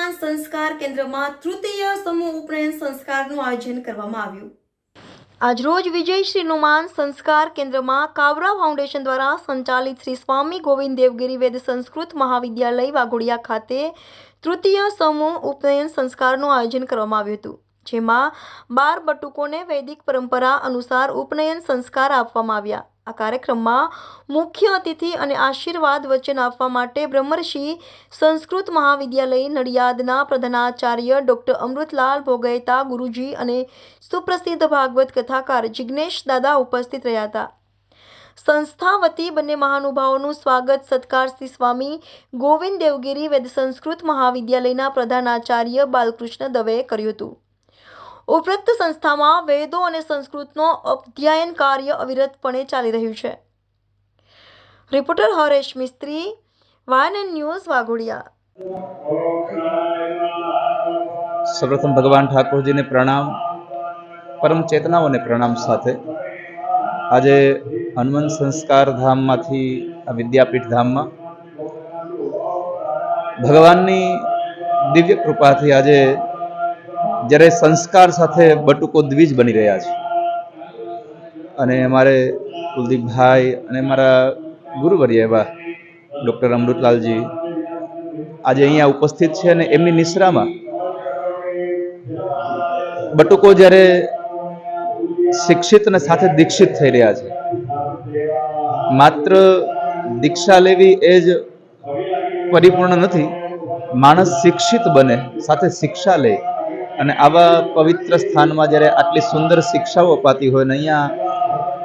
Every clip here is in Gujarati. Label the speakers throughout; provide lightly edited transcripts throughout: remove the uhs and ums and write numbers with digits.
Speaker 1: હનુમાન સંસ્કાર કેન્દ્રમાં તૃતીય સમૂહ ઉપનયન સંસ્કારનું આયોજન કરવામાં આવ્યું। આજરોજ વિજય શ્રી હનુમાન સંસ્કાર કેન્દ્રમાં કાવરા ફાઉન્ડેશન દ્વારા સંચાલિત શ્રી સ્વામી ગોવિંદ દેવગિરી વેદ સંસ્કૃત મહાવિદ્યાલય વાઘોડિયા ખાતે તૃતીય સમૂહ ઉપનયન સંસ્કારનું આયોજન કરવામાં આવ્યું હતું, જેમાં 12 બટુકોને વૈદિક પરંપરા અનુસાર ઉપનયન સંસ્કાર આપવામાં આવ્યા। આ કાર્યક્રમમાં મુખ્ય અતિથિ અને આશીર્વાદ વચન આપવા માટે બ્રહ્મર્ષિ સંસ્કૃત મહાવિદ્યાલય નડિયાદના પ્રધાનાચાર્ય ડોક્ટર અમૃતલાલ ભોગયતા ગુરુજી અને સુપ્રસિદ્ધ ભાગવત કથાકાર જિગ્નેશ દાદા ઉપસ્થિત રહ્યા હતા। સંસ્થા વતી બંને મહાનુભાવોનું સ્વાગત સત્કાર શ્રી સ્વામી ગોવિંદ દેવગિરી વેદ સંસ્કૃત મહાવિદ્યાલયના પ્રધાનાચાર્ય બાલકૃષ્ણ દવેએ કર્યું હતું। ઉપરોક્ત સંસ્થામાં વેદો અને સંસ્કૃતનો અધ્યયન કાર્ય અવિરતપણે ચાલી રહ્યું છે। રિપોર્ટર હરેશ મિસ્ત્રી, વાયએનએન ન્યૂઝ, વાઘોડિયા।
Speaker 2: સર્વપ્રથમ ભગવાન ઠાકોરજીને પ્રણામ, પરમ ચેતનાઓને પ્રણામ સાથે આજે હનુમાન સંસ્કાર ધામમાંથી આ વિદ્યાપીઠ ધામમાં ભગવાનની દિવ્ય કૃપાથી આજે જ્યારે સંસ્કાર સાથે બટુકો દ્વિજ બની રહ્યા છે અને અમારે કુલદીપભાઈ અને મારા ગુરુવર્ય એવા ડૉક્ટર અમૃતલાલજી આજે અહીંયા ઉપસ્થિત છે અને એમની નિશ્રામાં બટુકો જ્યારે શિક્ષિત અને સાથે દીક્ષિત થઈ રહ્યા છે। માત્ર દીક્ષા લેવી એ જ પરિપૂર્ણ નથી, માણસ શિક્ષિત બને, સાથે શિક્ષા લે અને આવા પવિત્ર સ્થાનમાં જ્યારે આટલી સુંદર શિક્ષાઓ અપાતી હોય ને અહીંયા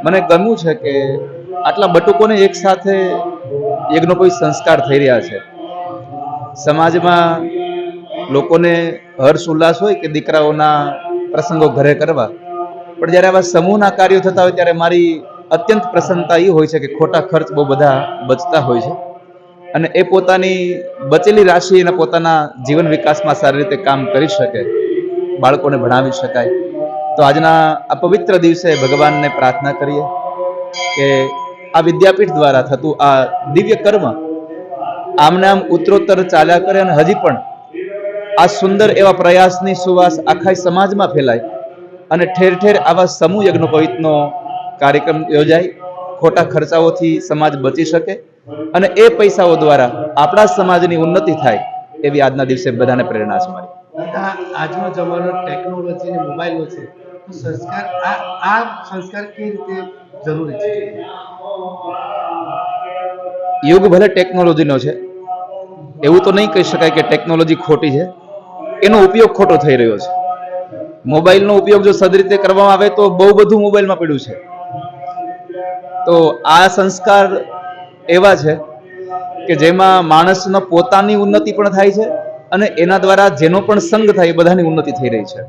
Speaker 2: મને ગમ્યું છે કે આટલા બટુકોને એક સાથે યજ્ઞોપવિત સંસ્કાર થઈ રહ્યા છે। સમાજમાં લોકોને હર્ષ ઉલ્લાસ હોય કે દીકરાઓના પ્રસંગો ઘરે કરવા, પણ જ્યારે આવા સમૂહના કાર્યો થતા હોય ત્યારે મારી અત્યંત પ્રસન્નતા એ હોય છે કે ખોટા ખર્ચ બહુ બધા બચતા હોય છે અને એ પોતાની બચેલી રાશિ અને પોતાના જીવન વિકાસમાં સારી રીતે કામ કરી શકે, બાળકોને ભણાવી શકાય। તો આજના આ પવિત્ર દિવસે ભગવાનને પ્રાર્થના કરીએ કે આ વિદ્યાપીઠ દ્વારા થતું આ દિવ્ય કર્મ આમને આમ ઉત્તરોત્તર ચાલ્યા કરે અને હજી પણ આ સુંદર એવા પ્રયાસની સુવાસ આખા સમાજમાં ફેલાય અને ઠેર ઠેર આવા સમૂહ યજ્ઞોપવિતનો કાર્યક્રમ યોજાય, ખોટા ખર્ચાઓથી સમાજ બચી શકે અને એ પૈસાઓ દ્વારા આપણા સમાજની ઉન્નતિ થાય એવી આજના દિવસે બધાને પ્રેરણા છે મારી।
Speaker 3: આજનો જમાનો ટેકનોલોજી અને મોબાઈલનો છે, તો સંસ્કાર આ સંસ્કાર કેવી રીતે જરૂરી છે?
Speaker 2: યુગ ભલે ટેકનોલોજીનો છે, એવું તો નહીં કહી શકાય કે ટેકનોલોજી ખોટી છે, એનો ઉપયોગ ખોટો થઈ રહ્યો છે। મોબાઈલનો ઉપયોગ જો સદરીતે કરવામાં આવે તો બહુ બધું મોબાઈલમાં પડ્યું છે। તો આ સંસ્કાર એવા છે કે જેમાં માણસનો પોતાની ઉન્નતિ પણ થાય છે અને એના દ્વારા જેનો પણ સંગ થાય એ બધાની ઉન્નતિ થઈ રહી છે।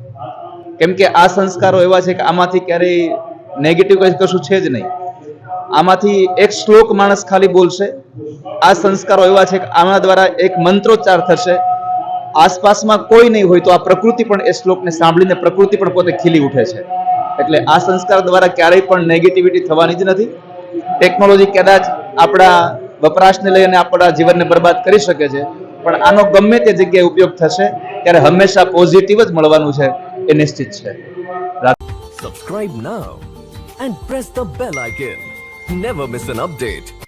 Speaker 2: કેમ કે આ સંસ્કારો એવા છે કે આમાંથી ક્યારેય નેગેટિવ કશું છે જ નહીં। આમાંથી એક શ્લોક માણસ ખાલી બોલશે, આ સંસ્કારો એવા છે કે આના દ્વારા એક મંત્રોચ્ચાર થશે, આસપાસમાં કોઈ નહીં હોય તો આ પ્રકૃતિ પણ એ શ્લોકને સાંભળીને પ્રકૃતિ પણ પોતે ખીલી ઉઠે છે। એટલે આ સંસ્કાર દ્વારા ક્યારેય પણ નેગેટિવિટી થવાની જ નથી। ટેકનોલોજી કદાચ આપણા વપરાશને લઈને આપણા જીવનને બરબાદ કરી શકે છે, પણ આનો ગમે તે જગ્યાએ ઉપયોગ થશે ત્યારે હંમેશા પોઝિટિવ જ મળવાનું છે એ નિશ્ચિત છે।
Speaker 4: Subscribe now and press the bell icon. Never miss an update.